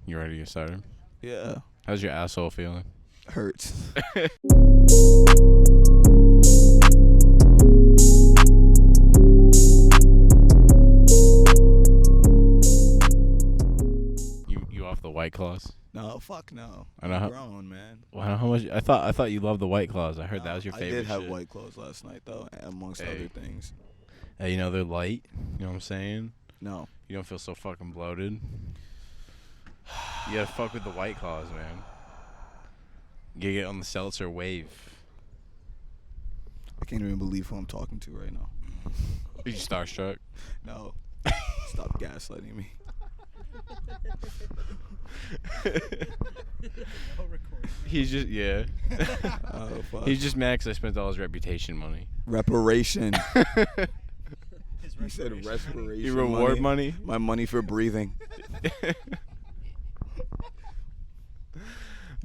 You ready to get started? Yeah. How's your asshole feeling? Hurts. You off the White Claws? No, fuck no. I know I'm how- grown, man. Wow, how much? I thought you loved the White Claws. I heard that was your favorite. I did have shit. white clothes last night, though, amongst Hey. other things. Hey, you know they're light. You know what I'm saying? No. You don't feel so fucking bloated. You gotta fuck with the White Claws, man. You get on the seltzer wave. I can't even believe who I'm talking to right now. Are you starstruck? No. Stop gaslighting me. He's just Oh, fuck. He's just mad 'cause I spent all his reputation money. Reparation. He said respiration. Your reward money? My money for breathing.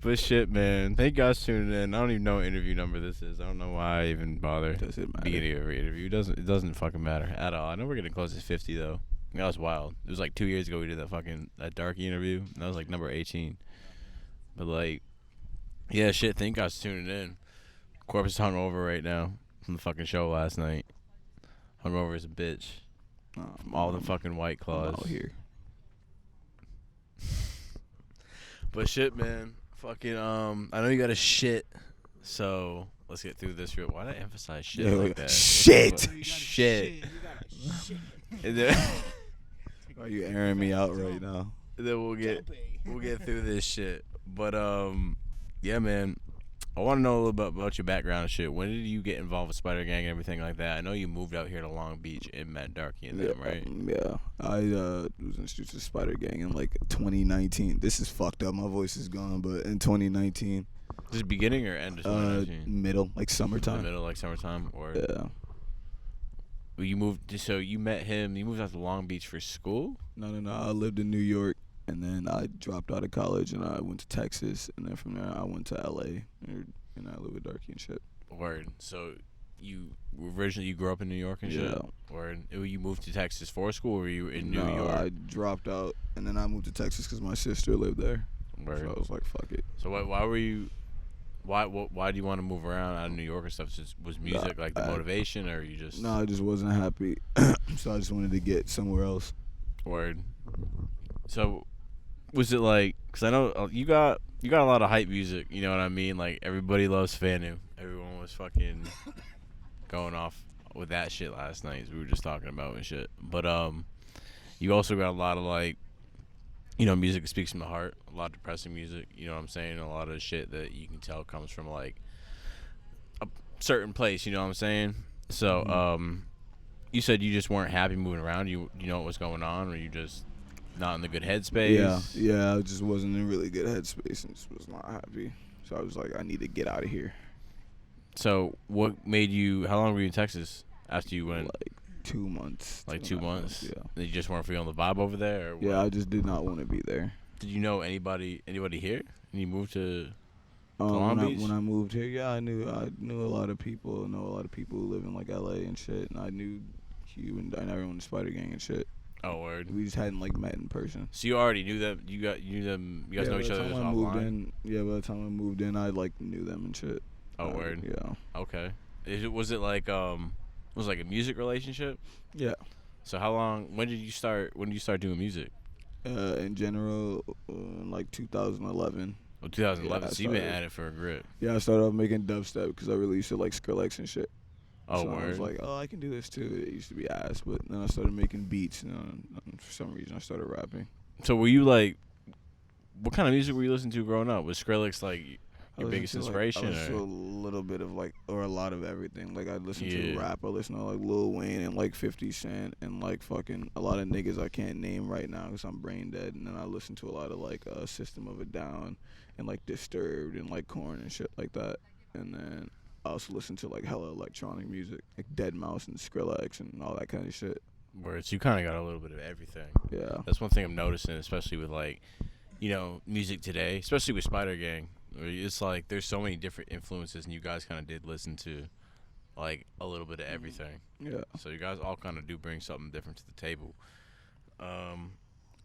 But shit, man. Thank you guys for tuning in. I don't even know what interview number this is. I don't know why I even bother. Does it matter? Beginning of every interview. It doesn't fucking matter at all. I know we're getting close to 50 though. That was wild. It was like 2 years ago we did that Darky interview. And that was like number 18. But like, yeah, shit. Thank you guys for tuning in. Corpse is hungover right now from the fucking show last night. Hungover as a bitch. From all the fucking White Claws. I'm out here. But shit, man. Fucking, I know you got a shit, so let's get through this real. Why did I emphasize shit Yeah, like that? shit. Shit. And Are you airing me out right now? then we'll get through this shit. But yeah, man. I want to know a little bit about your background and shit. When did you get involved with Spider Gang and everything like that? I know you moved out here to Long Beach and met Darky and them, right? Yeah. I was introduced to Spider Gang in like 2019. This is fucked up. My voice is gone, but in 2019. This beginning or end of 2019? Middle, like summertime. The middle, like summertime, or Yeah. well, you moved. So you met him. You moved out to Long Beach for school. No. I lived in New York, and then I dropped out of college, and I went to Texas, and then from there I went to LA, and I live with Darky and shit. Word. So you originally grew up in New York and shit. Yeah. Word. You moved to Texas for school, or were you in New No, York? I dropped out, and then I moved to Texas because my sister lived there. Word. So I was like, fuck it. So why were you? Why do you want to move around out of New York and stuff? Was music like the motivation, or you just? No, I just wasn't happy, so I just wanted to get somewhere else. Word. So, was it like? Cause I know you got a lot of hype music. You know what I mean? Like everybody loves f.a.n.u. Everyone was fucking going off with that shit last night, as we were just talking about and shit. But you also got a lot of like, you know, music that speaks from the heart. A lot of depressing music. You know what I'm saying? A lot of shit that you can tell comes from like a certain place. You know what I'm saying? So, you said you just weren't happy moving around. You know what was going on, or you just not in the good headspace? Yeah, I just wasn't in really good headspace and just was not happy. So I was like, I need to get out of here. So what made you? How long were you in Texas after you went? Like 2 months. Like 2 months. Yeah. You just weren't feeling the vibe over there. Or what? Yeah, I just did not want to be there. Did you know anybody here? And you moved to Long Beach? When I moved here, yeah, I knew a lot of people. I know a lot of people who live in like LA and shit. And I knew Q and everyone in the Spider Gang and shit. Oh, word. We just hadn't like met in person. So you already knew them. You knew them. You guys know each other just offline. By the time I moved in, I like knew them and shit. Oh, word. Yeah. Okay. Was it like was it like a music relationship? Yeah. So how long? When did you start doing music? In general, like 2011. Oh, 2011. Yeah, so you've been at it for a grip. Yeah, I started off making dubstep because I really used to like Skrillex and shit. Oh, so word. I was like, I can do this too. It used to be ass, but then I started making beats, and for some reason I started rapping. So were you like, what kind of music were you listening to growing up? Was Skrillex like your biggest inspiration? I listened to a little bit of like, or a lot of everything. Like I listened to rap. I listened to like Lil Wayne and like 50 Cent and like fucking a lot of niggas I can't name right now because I'm brain dead. And then I listened to a lot of like System of a Down and like Disturbed and like Korn and shit like that. And then I also listened to like hella electronic music, like Deadmau5 and Skrillex and all that kind of shit. Words. You kind of got a little bit of everything. Yeah. That's one thing I'm noticing, especially with like, you know, music today, especially with Spider Gang. It's like there's so many different influences, and you guys kind of did listen to like a little bit of everything. Yeah. So you guys all kind of do bring something different to the table.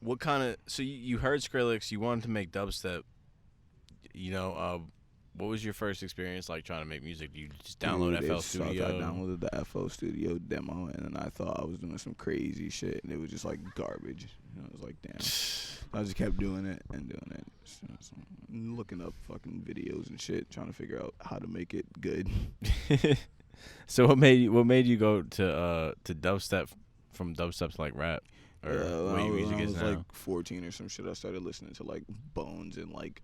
What kind of? So you heard Skrillex, you wanted to make dubstep. You know, what was your first experience like trying to make music? You just download Dude, FL it sucked. Studio? I downloaded the FL Studio demo, and then I thought I was doing some crazy shit, and it was just like garbage. And I was like, damn. I just kept doing it and doing it. So, looking up fucking videos and shit, trying to figure out how to make it good. So what made you go to dubstep from dubstep to like rap? Or what your music is now? When I was like 14 or some shit, I started listening to like Bones and like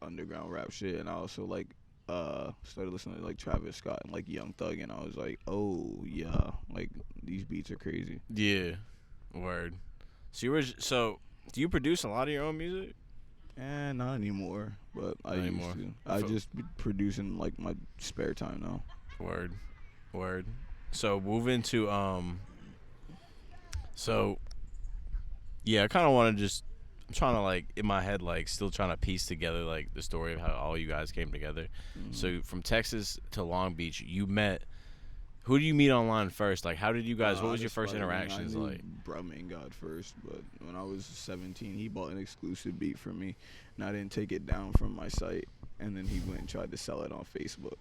underground rap shit, and I also like started listening to like Travis Scott and like Young Thug, and I was like, oh yeah, like these beats are crazy. Yeah, word. So do you produce a lot of your own music? Not anymore, but I used to. I just be producing like my spare time now. Word. So move into so yeah, I kind of want to just. I'm trying to like in my head like still trying to piece together like the story of how all you guys came together. Mm-hmm. So from Texas to Long Beach, you met. Who did you meet online first? Like, how did you guys? What was your first interactions like? Brumming God first, but when I was 17, he bought an exclusive beat for me, and I didn't take it down from my site, and then he went and tried to sell it on Facebook.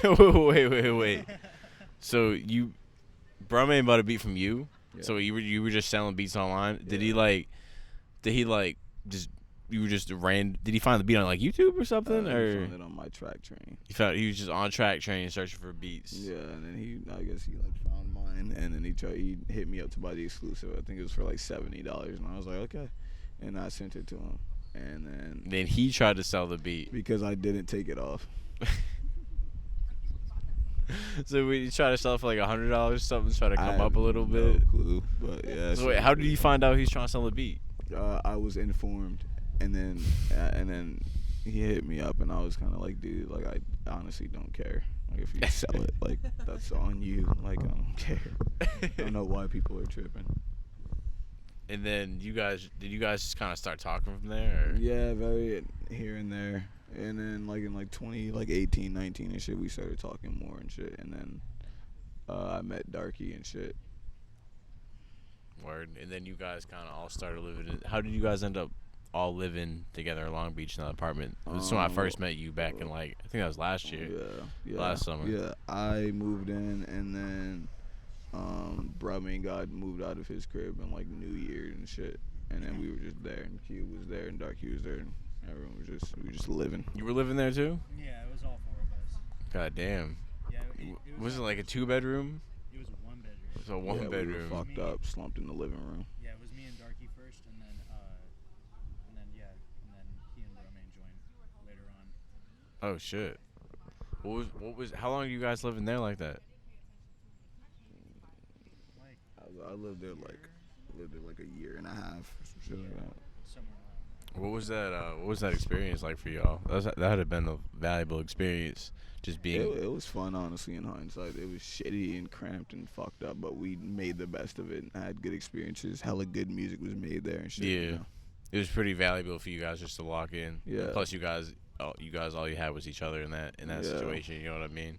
Wait. So you, Brumming bought a beat from you? Yeah. So you were just selling beats online? Yeah. Did he just you were just did he find the beat on like YouTube or something? Or he found it on my track train. He was just on track train searching for beats. Yeah, and then I guess he like found mine, and then he hit me up to buy the exclusive. I think it was for like $70, and I was like, okay, and I sent it to him, and then he tried to sell the beat because I didn't take it off. So we try to sell it for like $100 or something, try to come up a little bit. No clue, but yeah. So wait, how did you find out he's trying to sell the beat? I was informed, and then he hit me up, and I was kind of like, dude, like I honestly don't care. Like if you sell it, like that's on you. Like I don't care. I don't know why people are tripping. And then did you guys just kind of start talking from there? Or? Yeah, very here and there. And then like in like 18, 19 and shit, we started talking more and shit. And then I met Darky and shit. Word. And then you guys kind of all started living. How did you guys end up all living together in Long Beach in an apartment? This is when I first met you back in like I think that was last year. Yeah. Last summer. Yeah, I moved in, and then Brumming God moved out of his crib in like New Year and shit. And then we were just there, and Q was there, and Darky was there, and everyone was we were just living. You were living there too? Yeah, it was all four of us. God damn. Yeah, was it like a 2-bedroom? It was a 1-bedroom. It was a 1-bedroom. We were fucked up, slumped in the living room. Yeah, it was me and Darky first, and then he and Romaine joined later on. Oh shit. What was? How long are you guys living there like that? I lived there like a year and a half. Shit like that. What was that experience like for y'all? That had to have been a valuable experience. Just being. It was fun, honestly. In hindsight, it was shitty and cramped and fucked up, but we made the best of it and had good experiences. Hella good music was made there and shit. Yeah, you know? It was pretty valuable for you guys just to lock in. Yeah. Plus, you guys, all you had was each other in that situation. You know what I mean?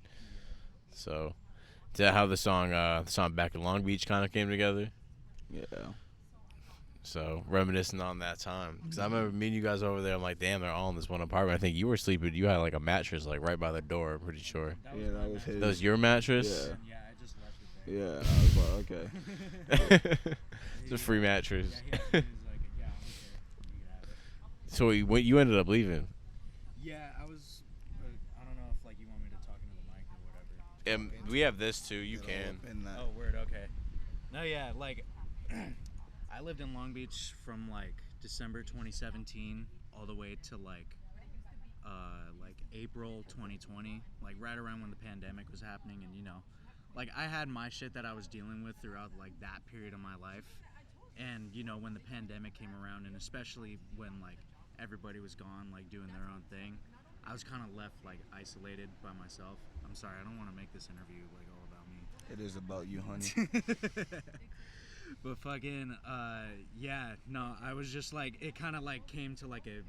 So, is that how the song Back in Long Beach kind of came together? Yeah. So, reminiscing on that time. Because I remember meeting you guys over there. I'm like, damn, they're all in this one apartment. I think you were sleeping. You had like a mattress like right by the door, I'm pretty sure. That was his. That was your mattress? Yeah, I just left it there. Yeah, and I was like, okay. It's a free mattress. Yeah, he was like, yeah, I don't care. You can have it. So, you ended up leaving? Yeah, I was, I don't know if like you want me to talk into the mic or whatever. We have this too. You can. Oh, word, okay. No, yeah, like... I lived in Long Beach from like December 2017 all the way to like April 2020, like right around when the pandemic was happening. And you know, like I had my shit that I was dealing with throughout like that period of my life. And you know, when the pandemic came around, and especially when like everybody was gone, like doing their own thing, I was kind of left like isolated by myself. I'm sorry, I don't want to make this interview like all about me. It is about you, honey. But fucking, yeah, no, I was just like, it kind of like came to like a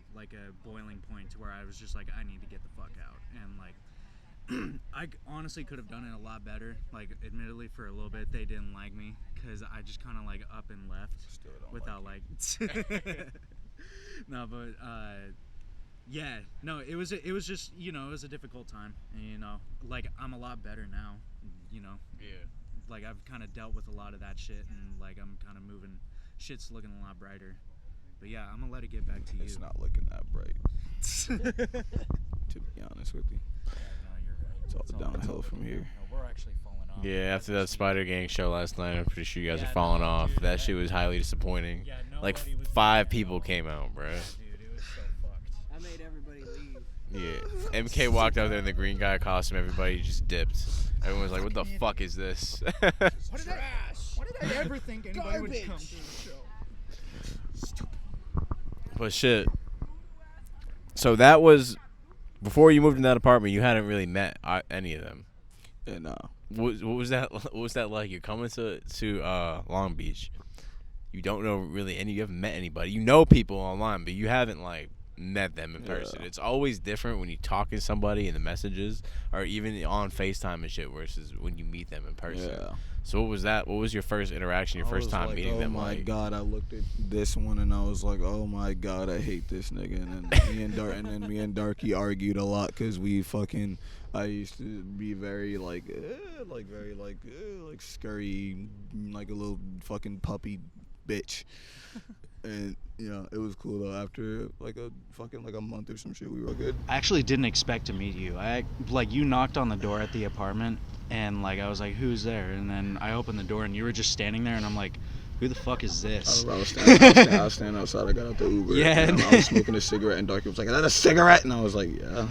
boiling point to where I was just like, I need to get the fuck out. And like, I honestly could have done it a lot better. Like, admittedly, for a little bit, they didn't like me because I just kind of like up and left without like. No, but yeah, no, it was just it was a difficult time, and like I'm a lot better now, Yeah. Like I've kind of dealt with a lot of that shit, and like I'm kind of moving, shit's looking a lot brighter. But yeah, I'm gonna let it get back to you. It's not looking that bright. To be honest with you. Yeah, no, you're right. It's all downhill from here. No, we're actually falling off. Yeah, after that Spider Gang show last night, I'm pretty sure you guys are Yeah, falling no, off. dude, That shit was highly disappointing. Yeah, Like nobody was 5 doing people that. came out, bro. Dude, it was so fucked. I made everybody leave. Yeah. MK walked out there in the green guy costume. Everybody just dipped. Everyone was like, "What the fuck is this?" Why did I ever think anybody would come to the show? But shit. So that was before you moved in that apartment. You hadn't really met any of them. Yeah, no. What was that? What was that like? You're coming to Long Beach. You don't know really you haven't met anybody. You know people online, but you haven't like met them in person. Yeah. It's always different when you talk to somebody in the messages or even on FaceTime and shit versus when you meet them in person. Yeah. So what was that? What was your first interaction? Your first time meeting them? Oh my like? god! I looked at this one and I was like, "Oh my god, I hate this nigga." And then me and Darky argued a lot because I used to be very like scurry, like a little fucking puppy bitch. And it was cool though. After like a month or some shit, we were good. I actually didn't expect to meet you. You knocked on the door at the apartment, and like I was like, "Who's there?" And then I opened the door, and you were just standing there, and I'm like, "Who the fuck is this?" I was standing outside. I got out the Uber. Yeah. And I was smoking a cigarette, and Darky was like, "Is that a cigarette?" And I was like, "Yeah."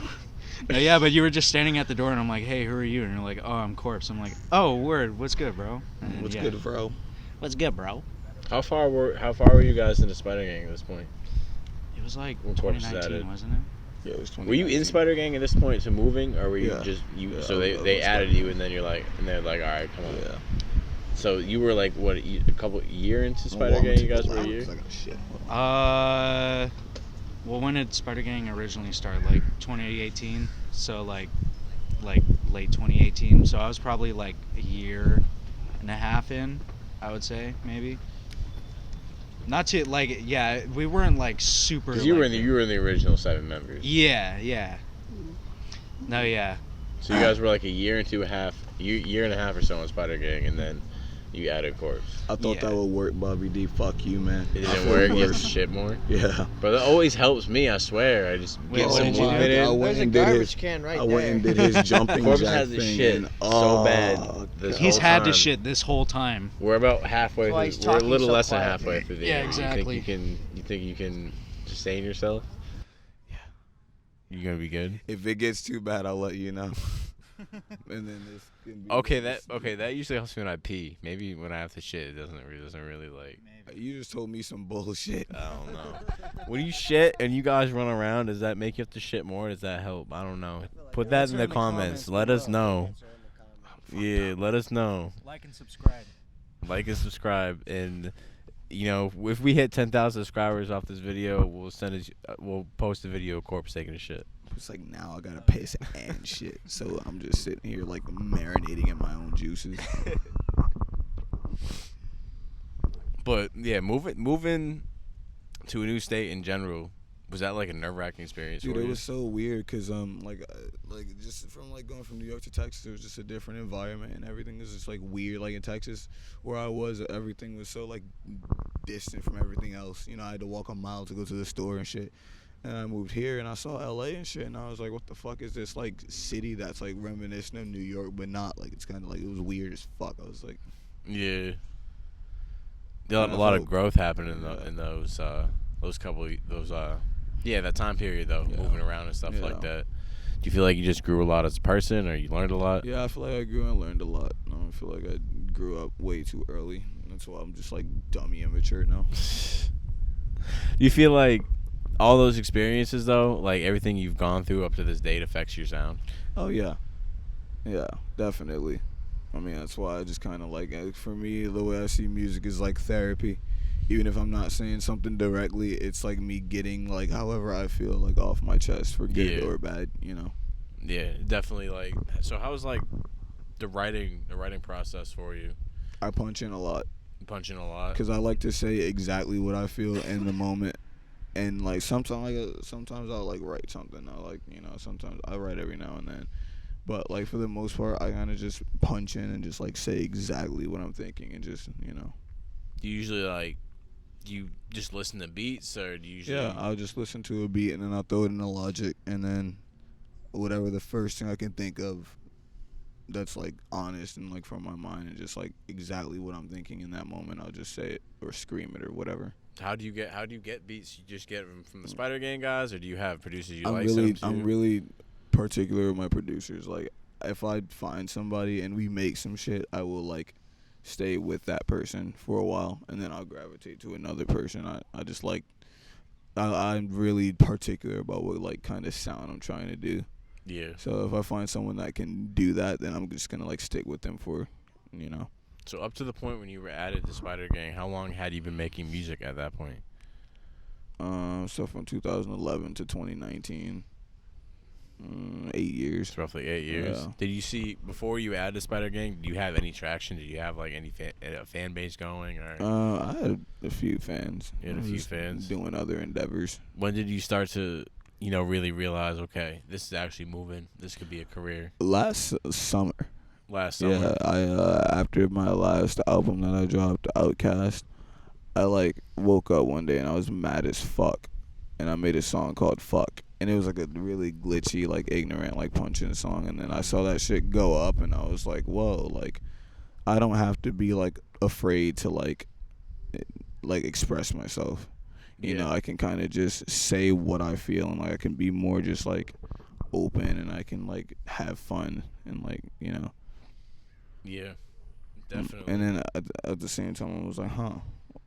No, yeah, but you were just standing at the door, and I'm like, "Hey, who are you?" And you're like, "Oh, I'm Cxrpse." I'm like, "Oh, word. What's good, bro?" And What's yeah. good, bro? What's good, bro? How far were you guys into Spider Gang at this point? It was like When Cxrpse 2019, added. wasn't it? Yeah, it was 20. Were you in Spider Gang at this point to moving, or were you Yeah. just you? Yeah, So I they was added Spider-Man. you, and then they're like, all right, come on. Yeah. So you were like what a couple year into Spider Gang? You guys were a year. Well, when did Spider Gang originally start? Like 2018. So like late 2018. So I was probably like a year and a half in, I would say maybe. Not to like, yeah, we weren't like super. Because you were in the original 7 members. Yeah. No, yeah. So you guys were like a year and a half or so on Spider Gang, and then you added Cxrpse. I thought that would work, Bobby Dee. Fuck you, man. It didn't work. You have to shit more. Yeah. But that always helps me. I swear. I just Wait, get what some did you do? movement I in. went There's a and did garbage his. can right I there. went and did his jumping Cxrpse jack has the thing. shit and, so bad. This He's whole had time. to shit this whole time. We're about halfway That's why through. he's We're a talking little so less than quiet. halfway through the Yeah, year. exactly. You think you can sustain yourself? Yeah. You gonna be good? If it gets too bad, I'll let you know. And then this can be That usually helps me when I pee. Maybe when I have to shit, it doesn't really like. You just told me some bullshit. I don't know. When you shit and you guys run around, does that make you have to shit more? Does that help? I don't know. Put that in the comments. Let us know. Yeah, let us know. Like and subscribe. Like and subscribe, and if we hit 10,000 subscribers off this video, we'll post a video of Cxrpse taking a shit. It's like now I gotta piss and shit. So I'm just sitting here like marinating in my own juices. But yeah, moving to a new state in general, was that like a nerve-wracking experience? Dude, for it you? was so weird because just from like going from New York to Texas, it was just a different environment and everything was just like weird. Like in Texas, where I was, everything was so like distant from everything else. I had to walk a mile to go to the store and shit. And I moved here and I saw LA and shit, and I was like, what the fuck is this like city that's like reminiscent of New York but not? Like it's kind of like, it was weird as fuck. I was like, yeah. A lot of growth happened in those that time period though, moving around and stuff like that. Do you feel like you just grew a lot as a person, or you learned a lot? Yeah, I feel like I grew and learned a lot. I feel like I grew up way too early. That's why I'm just like dummy immature now. You feel like all those experiences though, like everything you've gone through up to this date, affects your sound? Oh yeah, definitely. I mean, that's why I just kind of like, for me, the way I see music is like therapy. Even if I'm not saying something directly, it's like me getting like however I feel like off my chest, for good or bad. Yeah, definitely. Like, so how was like the writing process for you? I punch in a lot Punching a lot. because I like to say exactly what I feel in the moment. And like sometimes I'll like write something. I like sometimes I write every now and then. But like for the most part, I kind of just punch in and just like say exactly what I'm thinking and just Do you usually like you just listen to beats, or do you usually? Yeah, I'll just listen to a beat and then I'll throw it in the Logic and then whatever the first thing I can think of that's like honest and like from my mind and just like exactly what I'm thinking in that moment, I'll just say it or scream it or whatever. How do you get beats? You just get them from the Spider Gang guys, or do you have producers you I'm like? really set up I'm too? really particular with my producers. Like if I find somebody and we make some shit, I will like stay with that person for a while and then I'll gravitate to another person. I just like I'm really particular about what like kind of sound I'm trying to do. Yeah. So if I find someone that can do that, then I'm just gonna like stick with them for, So up to the point when you were added to Spider Gang, how long had you been making music at that point? So from 2011 to 2019, 8 years. It's roughly 8 years. Yeah. Did you see before you added Spider Gang? Did you have any traction? Did you have like any fan base going? Or I had a few fans. You had a I was few just fans. doing other endeavors. when did you start to really realize, okay, this is actually moving. This could be a career. Last summer. Last summer. Yeah, I after my last album that I dropped, Outcast, I like woke up one day and I was mad as fuck, and I made a song called Fuck, and it was like a really glitchy, like ignorant, like punching song, and then I saw that shit go up, and I was like, whoa, like I don't have to be like afraid to like express myself. You know, I can kind of just say what I feel, and like I can be more just like open, and I can like have fun, and like Yeah, definitely. And then at the same time, I was like, huh,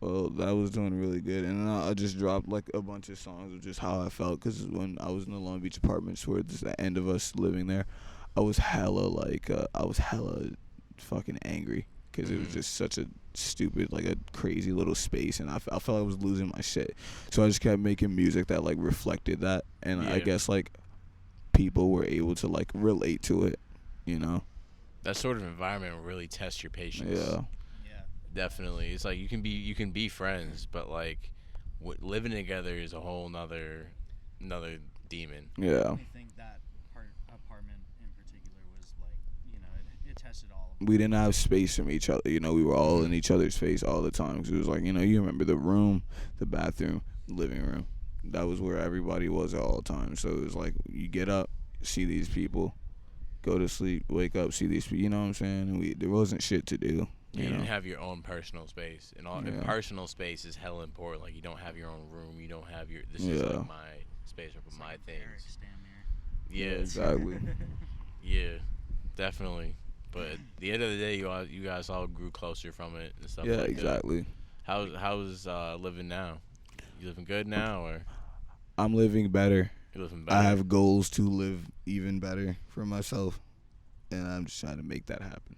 well, that was doing really good. And then I just dropped like a bunch of songs of just how I felt. Because when I was in the Long Beach apartments towards the end of us living there, I was hella fucking angry. Because it was just such a stupid, like a crazy little space. And I felt like I was losing my shit. So I just kept making music that like reflected that. And I guess like people were able to like relate to it, That sort of environment will really test your patience. Yeah. Yeah. Definitely. It's like you can be friends, but like living together is a whole nother demon. Yeah. I think that apartment in particular was like, it tested all of them. We didn't have space from each other. We were all in each other's face all the time. 'Cause it was like, you remember the room, the bathroom, living room. That was where everybody was at all times. So it was like, you get up, see these people, go to sleep, wake up, see these people. You know what I'm saying? And there wasn't shit to do. You didn't have your own personal space, and and Yeah. personal space is hella important. Like you don't have your own room. You don't have this is like my space for It's my like things. barracks, damn near. Yeah. Exactly. Yeah, definitely. But at the end of the day, you guys all grew closer from it and stuff. Yeah, like exactly. That. How's living now? You living good now, or I'm living better. you living better? I have goals to live even better for myself, and I'm just trying to make that happen.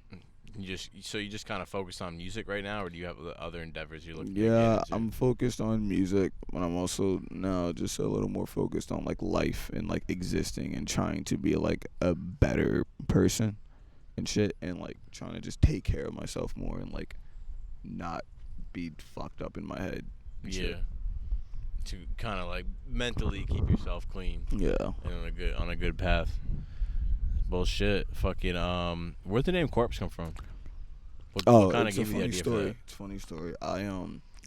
You just kind of focus on music right now, or do you have other endeavors you're looking? Yeah, to get into? I'm focused on music, but I'm also now just a little more focused on like life and like existing and trying to be like a better person and shit, and like trying to just take care of myself more and like not be fucked up in my head. And Yeah. shit. To kind of like mentally keep yourself clean Yeah. and on a good path. Bullshit. Fucking where'd the name Corpse come from? What kind of it's a gave you the funny idea for story. that? It's a funny story.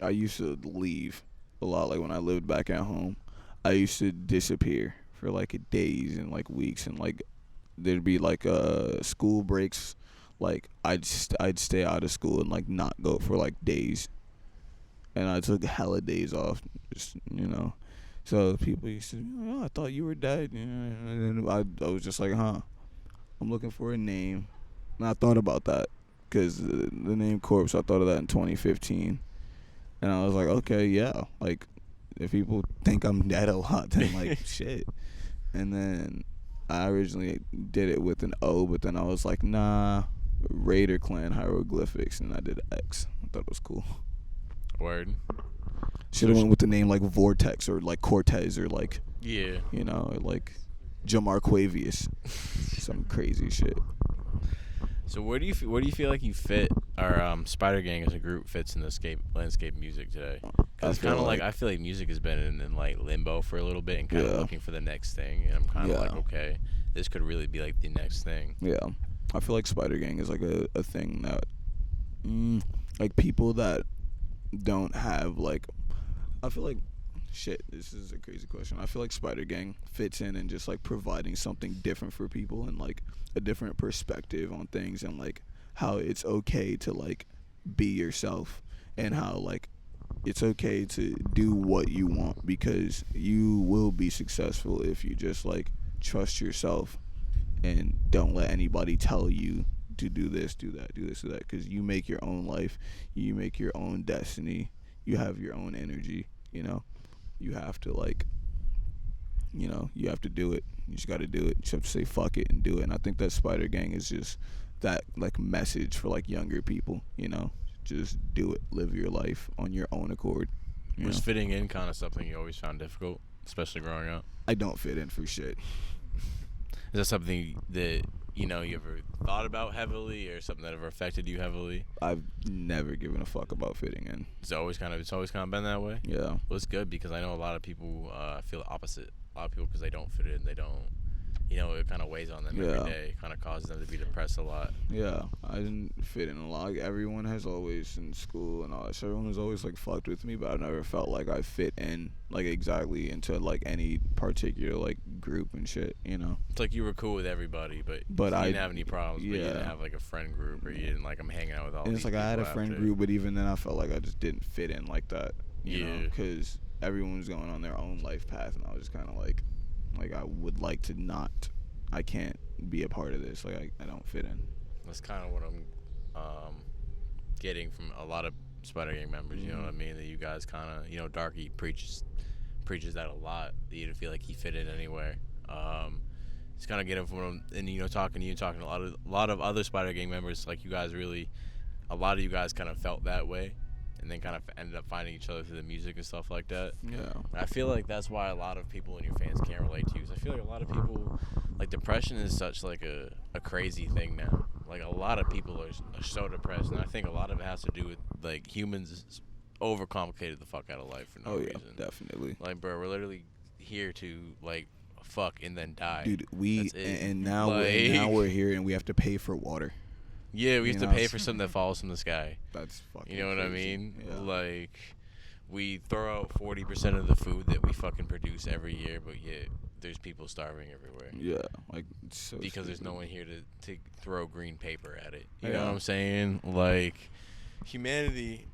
I used to leave a lot. Like when I lived back at home, I used to disappear for like days and like weeks, and like there'd be like school breaks. Like I'd stay out of school and like not go for like days, and I took hella days off. Just so people used to be like, oh, I thought you were dead. And then I was just like, huh. I'm looking for a name, and I thought about that. Because the name Corpse, I thought of that in 2015. And I was like, okay, yeah. Like, if people think I'm dead a lot, then, like, shit. And then I originally did it with an O, but then I was like, nah, Raider Clan Hieroglyphics, and I did X. I thought it was cool. Word. Should have went with the name, like, Vortex or, like, Cortez or, like, Yeah. or, like, Jamarquavius. Some crazy shit. So where do you feel like you fit, or Spider Gang as a group fits in the landscape music today? Because it's kind of like I feel like music has been in like limbo for a little bit and kind of looking for the next thing, and I'm kind of like, okay, this could really be like the next thing. Yeah, I feel like Spider Gang is like a thing that, like people that don't have like, I feel like, shit, this is a crazy question. I feel like Spider Gang fits in and just like providing something different for people and like a different perspective on things and like how it's okay to like be yourself and how like it's okay to do what you want because you will be successful if you just like trust yourself and don't let anybody tell you to do this, do that, do this, do that, because you make your own life, you make your own destiny, you have your own energy, you know. You have to like, you know, you have to do it. You just got to do it. You just have to say fuck it and do it. And I think that Spider Gang is just that like message for like younger people, you know. Just do it. Live your life on your own accord. Was fitting in kind of something you always found difficult, especially growing up? I don't fit in for shit. Is that something that, you know, you ever thought about heavily or something that ever affected you heavily? I've never given a fuck about fitting in. It's always kind of been that way? Yeah. Well, it's good because I know a lot of people feel the opposite. A lot of people, because they don't fit in, they don't, you know, it kind of weighs on them every day. It kind of causes them to be depressed a lot. Yeah, I didn't fit in a lot. Like, everyone has always, in school and all that, so everyone has always, like, fucked with me, but I've never felt like I fit in, like, exactly into, like, any particular, like, group and shit, you know? It's like you were cool with everybody, but you didn't have any problems, but you didn't have, like, a friend group, or you didn't, like, I'm hanging out with all these people. And it's like I had a friend group, but even then I felt like I just didn't fit in like that, you know? Because everyone was going on their own life path, and I was just kind of like, I would like to not... I can't be a part of this. Like, I don't fit in. That's kind of what I'm getting from a lot of Spider Gang members, you know what I mean? That you guys kind of, you know, Darky preaches that a lot, that you didn't feel like he fit in anywhere. Just kind of getting from him, and, you know, talking to a lot of other Spider Gang members, like you guys really, a lot of you guys kind of felt that way, and then kind of ended up finding each other through the music and stuff like that. Yeah. And I feel like that's why a lot of people in your fans can't relate to you. Cause I feel like a lot of people, like, depression is such like a crazy thing now. Like, a lot of people are so depressed, and I think a lot of it has to do with like humans overcomplicated the fuck out of life for no reason. Definitely. Like, bro, we're literally here to like fuck and then die. Dude, now we're here and we have to pay for water. Yeah, we have to pay for something that falls from the sky. That's fucking You know what crazy. I mean? Yeah. Like, we throw out 40% of the food that we fucking produce every year, but yet there's people starving everywhere. Yeah, like, it's so because there's no stupid. one here to throw green paper at it. You know what I'm saying? Like, humanity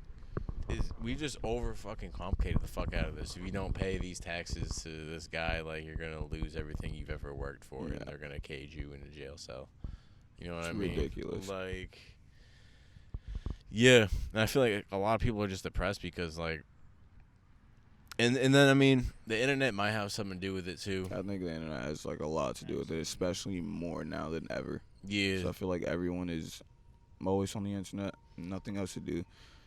we just over fucking complicated the fuck out of this. If you don't pay these taxes to this guy, like, you're gonna lose everything you've ever worked for, and they're gonna cage you in a jail cell. You know what I mean? Ridiculous. Like, yeah, and I feel like a lot of people are just depressed because, like, and then I mean, the internet might have something to do with it too. I think the internet has like a lot to do with it, especially more now than ever. Yeah. So I feel like everyone is always on the internet, nothing else to do.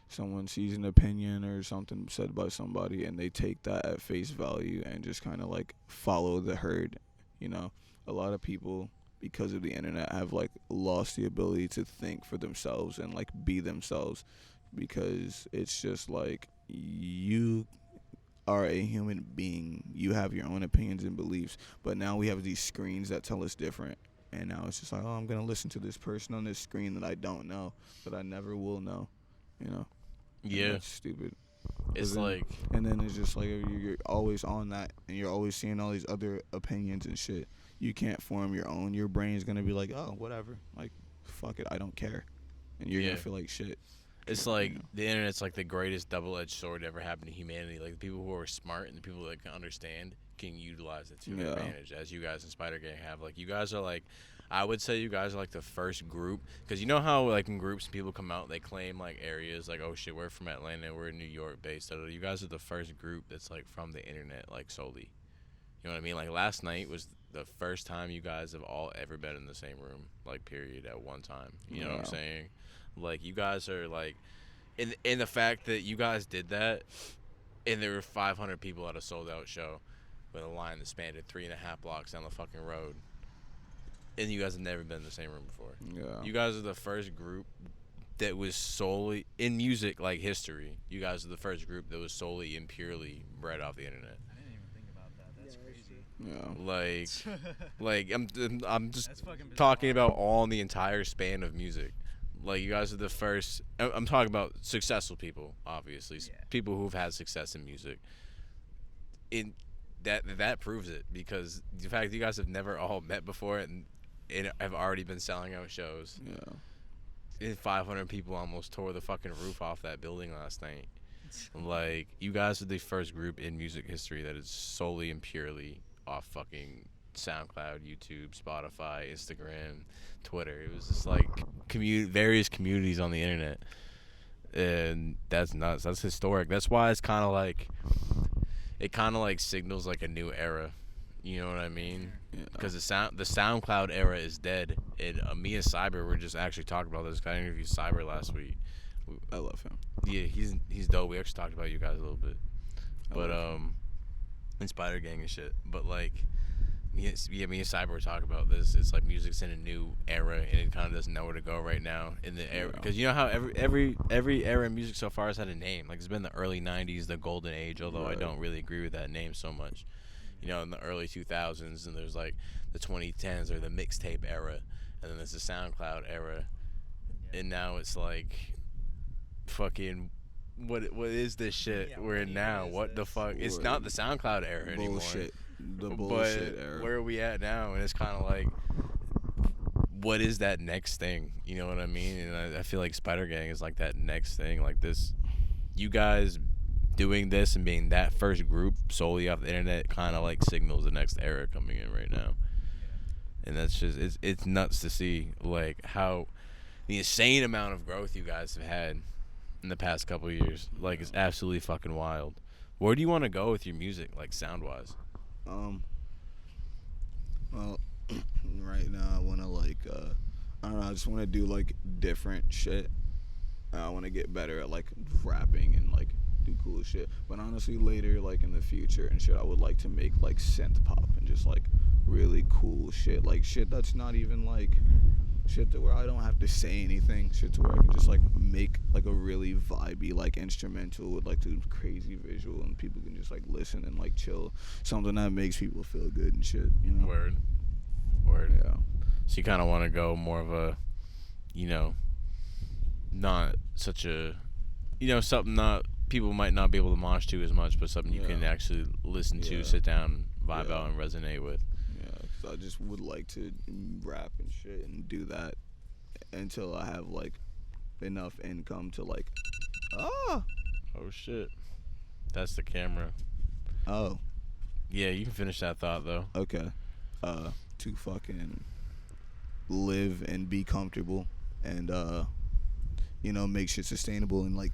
Someone sees an opinion or something said by somebody, and they take that at face value and just kind of like follow the herd. You know, a lot of people, because of the internet, have like lost the ability to think for themselves and like be themselves, because it's just like you are a human being. You have your own opinions and beliefs, but now we have these screens that tell us different. And now it's just like, oh, I'm going to listen to this person on this screen that I don't know, that I never will know, you know? Yeah. And that's stupid. It's like... And then it's just like you're always on that, and you're always seeing all these other opinions and shit. You can't form your own. Your brain's going to be like, oh, whatever. Like, fuck it, I don't care. And you're going to feel like shit. It's like, the internet's like the greatest double-edged sword to ever happen to humanity. Like, the people who are smart and the people that can understand can utilize it to their advantage, as you guys in Spider Gang have. Like, you guys are like, I would say you guys are like the first group, because you know how like in groups people come out, they claim like areas like, oh shit, we're from Atlanta, we're in New York based. You guys are the first group that's like from the internet, like solely. You know what I mean? Like, last night was the first time you guys have all ever been in the same room, like, period, at one time. You know what I'm saying? Like, you guys are like, in the fact that you guys did that, and there were 500 people at a sold out show. with a line that spanned 3.5 blocks down the fucking road. And you guys have never been in the same room before. Yeah. You guys are the first group that was solely in music, like history. You guys are the first group that was solely and purely bred off the internet. I didn't even think about that. That's crazy. Yeah. I'm just That's fucking bizarre. talking about all in the entire span of music. Like, you guys are the first. I'm talking about successful people, obviously. Yeah. People who've had success in music. That proves it, because the fact that you guys have never all met before and have already been selling out shows. Yeah. And 500 people almost tore the fucking roof off that building last night. Like, you guys are the first group in music history that is solely and purely off fucking SoundCloud, YouTube, Spotify, Instagram, Twitter. It was just like various communities on the internet. And that's nuts. That's historic. That's why it's kind of like, it kind of like signals like a new era. You know what I mean? Because the SoundCloud era is dead. And me and Cyber were just actually talking about this. I interviewed Cyber last week. I love him. Yeah, he's dope. We actually talked about you guys a little bit, but in Spider Gang and shit. But like, me and Cyber were talking about this. It's like music's in a new era, and it kind of doesn't know where to go right now in the era. Because you know how every era in music so far has had a name. Like, it's been the early '90s, the golden age. Although I don't really agree with that name so much. You know, in the early 2000s, and there's like the 2010s or the mixtape era, and then there's the SoundCloud era, and now it's like, fucking, what is this shit we're in now? What the fuck? It's not the SoundCloud era anymore. The bullshit era. Where are we at now? And it's kind of like, what is that next thing? You know what I mean? And I feel like Spider Gang is like that next thing. Like this, you guys doing this and being that first group solely off the internet kind of like signals the next era coming in right now. And that's just, it's nuts to see like how the insane amount of growth you guys have had in the past couple of years. Like, it's absolutely fucking wild. Where do you want to go with your music, like, sound wise? Well, right now I want to like I don't know, I just want to do like different shit. I want to get better at like rapping and like do cool shit. But honestly, later, like in the future and shit, I would like to make like synth pop and just like really cool shit, like shit that's not even like shit to where I don't have to say anything, shit to where I can just like make like a really vibey like instrumental with like the crazy visual, and people can just like listen and like chill, something that makes people feel good and shit, you know. Word. Yeah. So you kind of want to go more of a, you know, not such a, you know, something not people might not be able to mosh to as much, but something you can actually listen to, sit down, vibe out, and resonate with. Yeah, because I just would like to rap and shit and do that until I have like enough income to like, oh shit, that's the camera. Oh. Yeah, you can finish that thought though. Okay. To fucking live and be comfortable and you know, make shit sustainable and like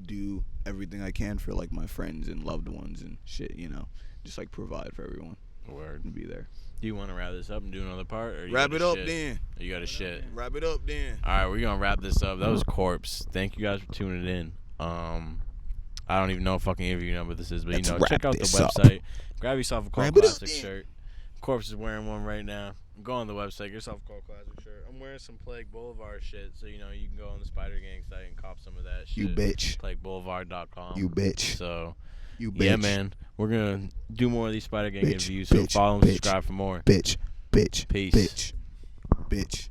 do everything I can for like my friends and loved ones and shit, you know, just like provide for everyone. Word. And be there. Do you want to wrap this up and do another part, or you wrap it up shit? then? Or you got a shit? Wrap it up then. All right, we're gonna wrap this up. That was Cxrpse. Thank you guys for tuning in. I don't even know what fucking interview number this is, but you know, check out the website. Grab yourself a Kult Classic shirt. Cxrpse is wearing one right now. Go on the website, get yourself a Kult Classic shirt. I'm wearing some Plague Boulevard shit, so you know you can go on the Spider Gang site and cop some of that shit. You bitch. PlagueBoulevard.com. You bitch. So, you bitch. Yeah, man. We're gonna do more of these Spider Gang interviews. So follow and subscribe for more. Bitch. Peace. Bitch.